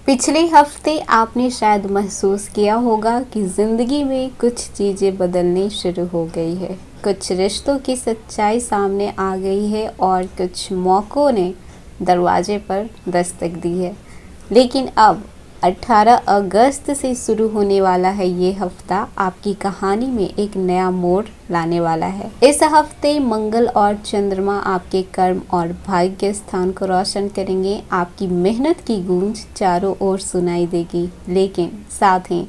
पिछले हफ्ते आपने शायद महसूस किया होगा कि ज़िंदगी में कुछ चीज़ें बदलनी शुरू हो गई है, कुछ रिश्तों की सच्चाई सामने आ गई है और कुछ मौक़ों ने दरवाजे पर दस्तक दी है। लेकिन अब 18 अगस्त से शुरू होने वाला है ये हफ्ता आपकी कहानी में एक नया मोड़ लाने वाला है। इस हफ्ते मंगल और चंद्रमा आपके कर्म और भाग्य स्थान को रोशन करेंगे। आपकी मेहनत की गूंज चारों ओर सुनाई देगी, लेकिन साथ ही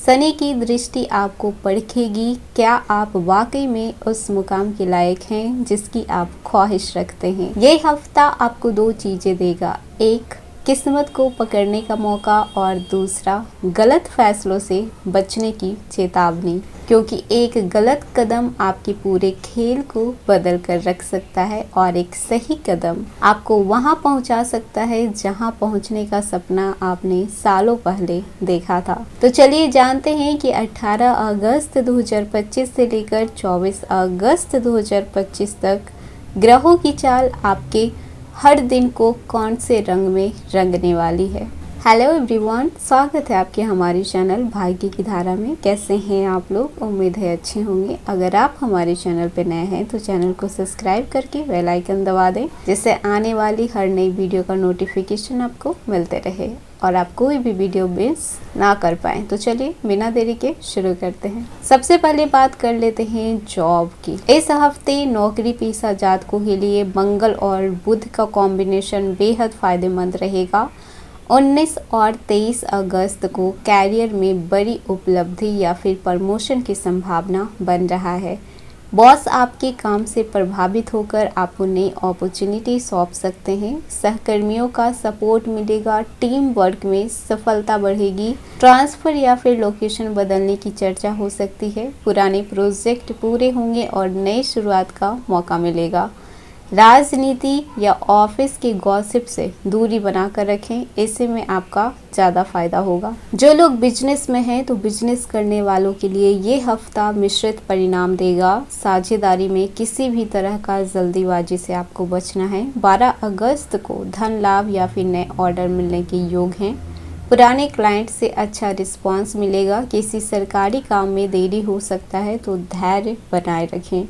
शनि की दृष्टि आपको परखेगी। क्या आप वाकई में उस मुकाम के लायक हैं जिसकी आप ख्वाहिश रखते हैं? ये हफ्ता आपको दो चीजें देगा, एक किस्मत को पकड़ने का मौका और दूसरा गलत फैसलों से बचने की चेतावनी, क्योंकि एक गलत कदम आपके पूरे खेल को बदल कर रख सकता है और एक सही कदम आपको वहां पहुंचा सकता है जहां पहुंचने का सपना आपने सालों पहले देखा था। तो चलिए जानते हैं कि 18 अगस्त 2025 से लेकर 24 अगस्त 2025 तक ग्रहों की चाल आपके हर दिन को कौन से रंग में रंगने वाली है। हेलो एवरीवन, स्वागत है आपके हमारे चैनल भाग्य की धारा में। कैसे हैं आप लोग? उम्मीद है अच्छे होंगे। अगर आप हमारे चैनल पर नए हैं तो चैनल को सब्सक्राइब करके बेल आइकन दबा दें, जिससे आने वाली हर नई वीडियो का नोटिफिकेशन आपको मिलते रहे और आप कोई भी वीडियो मिस ना कर पाएँ। तो चलिए बिना देरी के शुरू करते हैं। सबसे पहले बात कर लेते हैं जॉब की। इस हफ्ते नौकरी पेशा जातकों के लिए मंगल और बुध का कॉम्बिनेशन बेहद फायदेमंद रहेगा। 19 और 23 अगस्त को कैरियर में बड़ी उपलब्धि या फिर प्रमोशन की संभावना बन रहा है। बॉस आपके काम से प्रभावित होकर आपको नई अपॉर्चुनिटी सौंप सकते हैं। सहकर्मियों का सपोर्ट मिलेगा, टीम वर्क में सफलता बढ़ेगी। ट्रांसफ़र या फिर लोकेशन बदलने की चर्चा हो सकती है। पुराने प्रोजेक्ट पूरे होंगे और नई शुरुआत का मौका मिलेगा। राजनीति या ऑफिस के गॉसिप से दूरी बनाकर रखें, इससे में आपका ज़्यादा फायदा होगा। जो लोग बिजनेस में हैं तो बिजनेस करने वालों के लिए ये हफ्ता मिश्रित परिणाम देगा। साझेदारी में किसी भी तरह का जल्दीबाजी से आपको बचना है। 12 अगस्त को धन लाभ या फिर नए ऑर्डर मिलने के योग हैं। पुराने क्लाइंट से अच्छा रिस्पॉन्स मिलेगा। किसी सरकारी काम में देरी हो सकता है तो धैर्य बनाए रखें।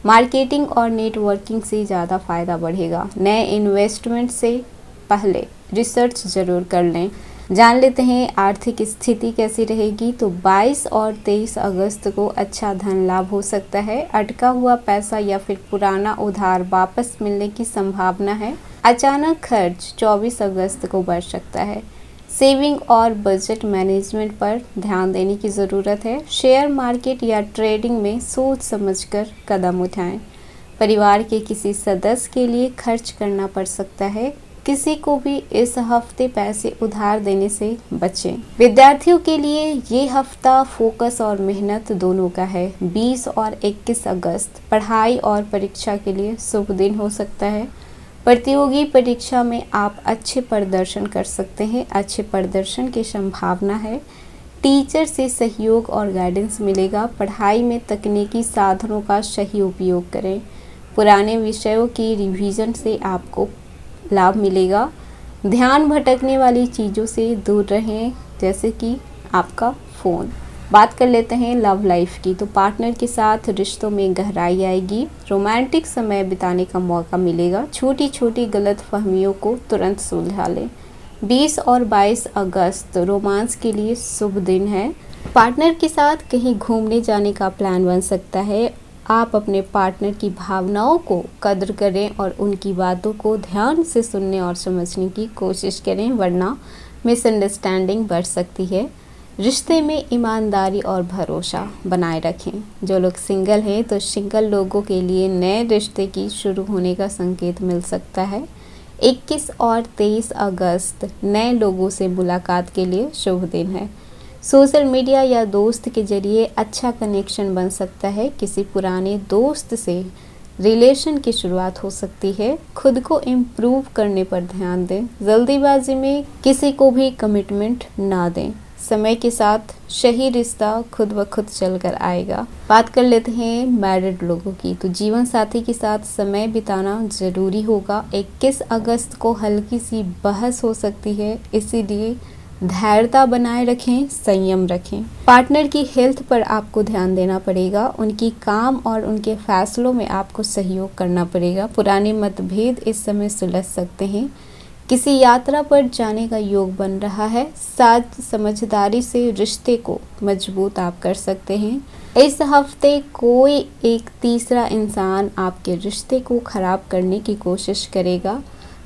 मार्केटिंग और नेटवर्किंग से ज़्यादा फायदा बढ़ेगा। नए इन्वेस्टमेंट से पहले रिसर्च ज़रूर कर लें। जान लेते हैं आर्थिक स्थिति कैसी रहेगी। तो 22 और 23 अगस्त को अच्छा धन लाभ हो सकता है। अटका हुआ पैसा या फिर पुराना उधार वापस मिलने की संभावना है। अचानक खर्च 24 अगस्त को बढ़ सकता है। सेविंग और बजट मैनेजमेंट पर ध्यान देने की ज़रूरत है। शेयर मार्केट या ट्रेडिंग में सोच समझकर कदम उठाएं। परिवार के किसी सदस्य के लिए खर्च करना पड़ सकता है। किसी को भी इस हफ्ते पैसे उधार देने से बचें। विद्यार्थियों के लिए ये हफ्ता फोकस और मेहनत दोनों का है। 20 और 21 अगस्त पढ़ाई और परीक्षा के लिए शुभ दिन हो सकता है। प्रतियोगी परीक्षा में आप अच्छे प्रदर्शन कर सकते हैं। अच्छे प्रदर्शन की संभावना है। टीचर से सहयोग और गाइडेंस मिलेगा। पढ़ाई में तकनीकी साधनों का सही उपयोग करें। पुराने विषयों की रिवीजन से आपको लाभ मिलेगा। ध्यान भटकने वाली चीज़ों से दूर रहें, जैसे कि आपका फ़ोन। बात कर लेते हैं लव लाइफ की। तो पार्टनर के साथ रिश्तों में गहराई आएगी। रोमांटिक समय बिताने का मौका मिलेगा। छोटी छोटी गलतफहमियों को तुरंत सुलझा लें। 20 और 22 अगस्त रोमांस के लिए शुभ दिन है। पार्टनर के साथ कहीं घूमने जाने का प्लान बन सकता है। आप अपने पार्टनर की भावनाओं को कद्र करें और उनकी बातों को ध्यान से सुनने और समझने की कोशिश करें, वरना मिसअंडरस्टैंडिंग बढ़ सकती है। रिश्ते में ईमानदारी और भरोसा बनाए रखें। जो लोग सिंगल हैं तो सिंगल लोगों के लिए नए रिश्ते की शुरू होने का संकेत मिल सकता है। 21 और 23 अगस्त नए लोगों से मुलाकात के लिए शुभ दिन है। सोशल मीडिया या दोस्त के जरिए अच्छा कनेक्शन बन सकता है। किसी पुराने दोस्त से रिलेशन की शुरुआत हो सकती है। खुद को इम्प्रूव करने पर ध्यान दें। जल्दीबाजी में किसी को भी कमिटमेंट ना दें। समय के साथ सही रिश्ता खुद ब खुद चल कर आएगा। बात कर लेते हैं मैरिड लोगों की, तो जीवन साथी के साथ समय बिताना ज़रूरी होगा। 21 अगस्त को हल्की सी बहस हो सकती है, इसीलिए धैर्यता बनाए रखें, संयम रखें। पार्टनर की हेल्थ पर आपको ध्यान देना पड़ेगा, उनकी काम और उनके फैसलों में आपको सहयोग करना पड़ेगा। पुराने मतभेद इस समय सुलझ सकते हैं। किसी यात्रा पर जाने का योग बन रहा है। साथ समझदारी से रिश्ते को मजबूत आप कर सकते हैं। इस हफ्ते कोई एक तीसरा इंसान आपके रिश्ते को खराब करने की कोशिश करेगा,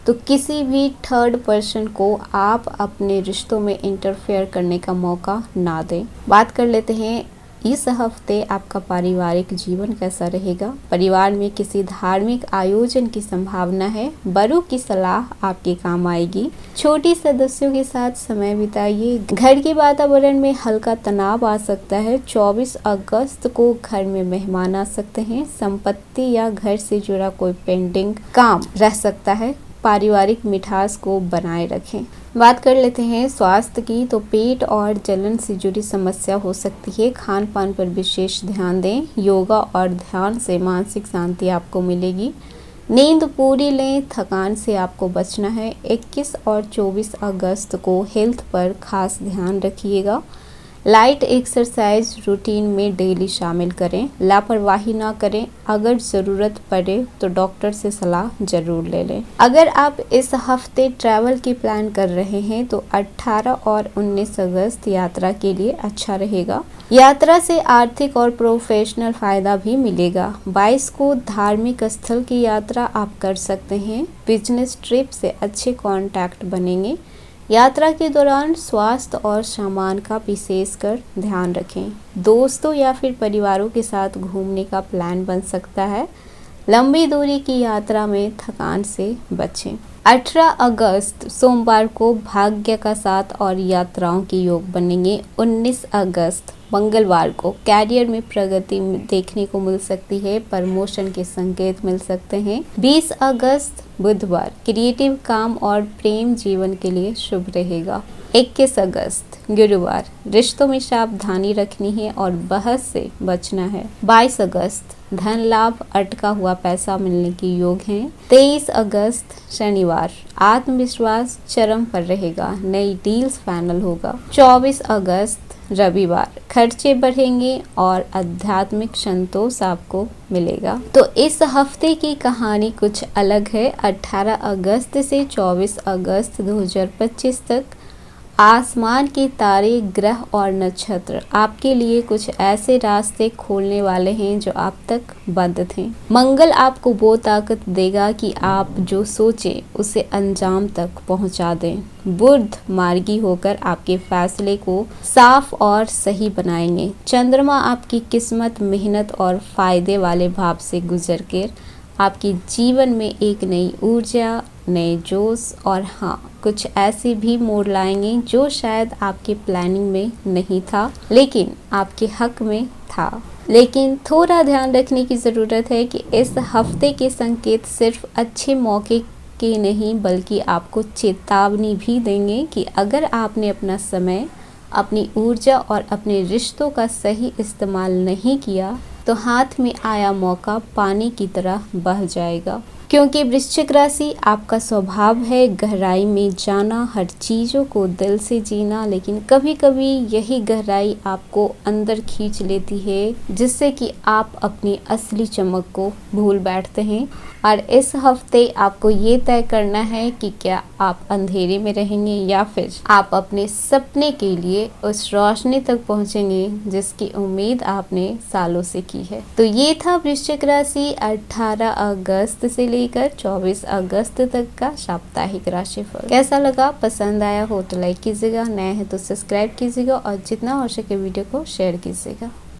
तो किसी भी थर्ड पर्सन को आप अपने रिश्तों में इंटरफेयर करने का मौका ना दें। बात कर लेते हैं इस हफ्ते आपका पारिवारिक जीवन कैसा रहेगा। परिवार में किसी धार्मिक आयोजन की संभावना है। बड़ों की सलाह आपके काम आएगी। छोटे सदस्यों के साथ समय बिताइए। घर के वातावरण में हल्का तनाव आ सकता है। 24 अगस्त को घर में मेहमान आ सकते हैं। संपत्ति या घर से जुड़ा कोई पेंडिंग काम रह सकता है। पारिवारिक मिठास को बनाए रखें। बात कर लेते हैं स्वास्थ्य की, तो पेट और जलन से जुड़ी समस्या हो सकती है। खान पान पर विशेष ध्यान दें। योगा और ध्यान से मानसिक शांति आपको मिलेगी। नींद पूरी लें, थकान से आपको बचना है। 21 और 24 अगस्त को हेल्थ पर खास ध्यान रखिएगा। लाइट एक्सरसाइज रूटीन में डेली शामिल करें। लापरवाही ना करें। अगर ज़रूरत पड़े तो डॉक्टर से सलाह ज़रूर ले लें। अगर आप इस हफ्ते ट्रैवल की प्लान कर रहे हैं तो 18 और 19 अगस्त यात्रा के लिए अच्छा रहेगा। यात्रा से आर्थिक और प्रोफेशनल फ़ायदा भी मिलेगा। 22 को धार्मिक स्थल की यात्रा आप कर सकते हैं। बिजनेस ट्रिप से अच्छे कॉन्टैक्ट बनेंगे। यात्रा के दौरान स्वास्थ्य और सामान का विशेषकर ध्यान रखें। दोस्तों या फिर परिवारों के साथ घूमने का प्लान बन सकता है। लंबी दूरी की यात्रा में थकान से बचें। 18 अगस्त सोमवार को भाग्य का साथ और यात्राओं के योग बनेंगे। 19 अगस्त मंगलवार को कैरियर में प्रगति देखने को मिल सकती है। प्रमोशन के संकेत मिल सकते हैं। 20 अगस्त बुधवार क्रिएटिव काम और प्रेम जीवन के लिए शुभ रहेगा। 21 अगस्त गुरुवार रिश्तों में सावधानी रखनी है और बहस से बचना है। 22 अगस्त धन लाभ, अटका हुआ पैसा मिलने के योग हैं। 23 अगस्त शनिवार आत्मविश्वास चरम पर रहेगा। नई डील्स फाइनल होगा। 24 अगस्त रविवार खर्चे बढ़ेंगे और आध्यात्मिक संतोष आपको मिलेगा। तो इस हफ्ते की कहानी कुछ अलग है। 18 अगस्त से 24 अगस्त 2025 तक आसमान के तारे, ग्रह और नक्षत्र आपके लिए कुछ ऐसे रास्ते खोलने वाले हैं जो आप तक बंद थे। मंगल आपको वो ताकत देगा कि आप जो सोचें उसे अंजाम तक पहुंचा दें। बुध मार्गी होकर आपके फैसले को साफ और सही बनाएंगे। चंद्रमा आपकी किस्मत, मेहनत और फायदे वाले भाव से गुजर कर आपके जीवन में एक नई ऊर्जा, नए जोश और हाँ कुछ ऐसे भी मोड़ लाएंगे जो शायद आपके प्लानिंग में नहीं था लेकिन आपके हक में था। लेकिन थोड़ा ध्यान रखने की ज़रूरत है कि इस हफ्ते के संकेत सिर्फ अच्छे मौके के नहीं बल्कि आपको चेतावनी भी देंगे कि अगर आपने अपना समय, अपनी ऊर्जा और अपने रिश्तों का सही इस्तेमाल नहीं किया तो हाथ में आया मौका पानी की तरह बह जाएगा। क्योंकि वृश्चिक राशि आपका स्वभाव है गहराई में जाना, हर चीज़ों को दिल से जीना, लेकिन कभी कभी यही गहराई आपको अंदर खींच लेती है जिससे कि आप अपनी असली चमक को भूल बैठते हैं। और इस हफ्ते आपको ये तय करना है कि क्या आप अंधेरे में रहेंगे या फिर आप अपने सपने के लिए उस रोशनी तक पहुंचेंगे जिसकी उम्मीद आपने सालों से की है। तो ये था वृश्चिक राशि 18 अगस्त से लेकर 24 अगस्त तक का साप्ताहिक राशिफल। कैसा लगा, पसंद आया हो तो लाइक कीजिएगा, नया है तो सब्सक्राइब कीजिएगा और जितना हो सके वीडियो को शेयर कीजिएगा।